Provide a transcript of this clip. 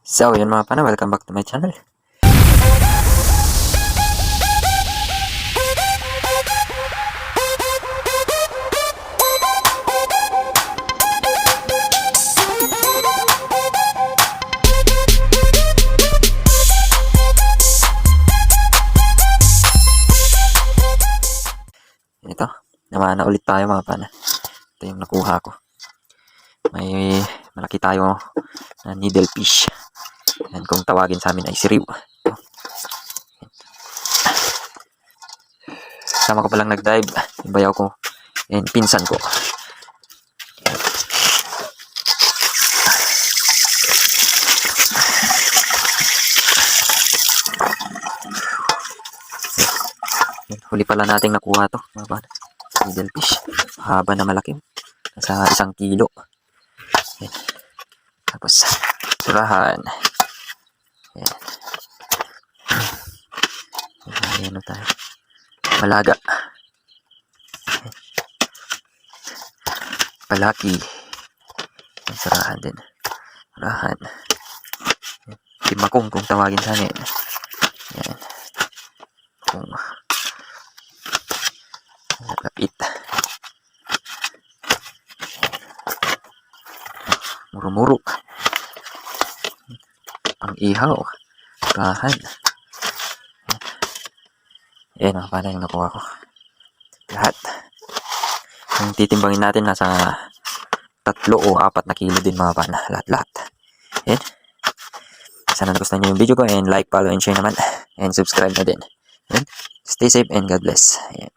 So, yun mga pana, welcome back to my channel. Ito, naman na ulit tayo mga pana. Ito yung nakuha ko. May malaki tayo na needlefish. Yan, kung tawagin sa amin ay siriw. Sama ko palang nag-dive. Yung bayaw ko and pinsan ko. Huli pala nating nakuha to mga pana. Needlefish. Haba na malaki. Nasa 1 kilo. Yan. Tapos surahan. Yan. Ayan tayo. Malaga. Palaki. Yan, surahan din. Surahan. Timakong kung tawagin sa amin. Yan. Kung lapit. Muro-muro. Pang-ihaw. Surahan. Ayan mga pana yung nakuha ko. Lahat. Kung titimbangin natin, nasa 3 o 4 na kilo din mga pana. Lahat-lahat. Ayan. Sana nagustuhan nyo yung video ko and like, follow, and share naman. And subscribe na din. Ayan. Stay safe and God bless. Ayan.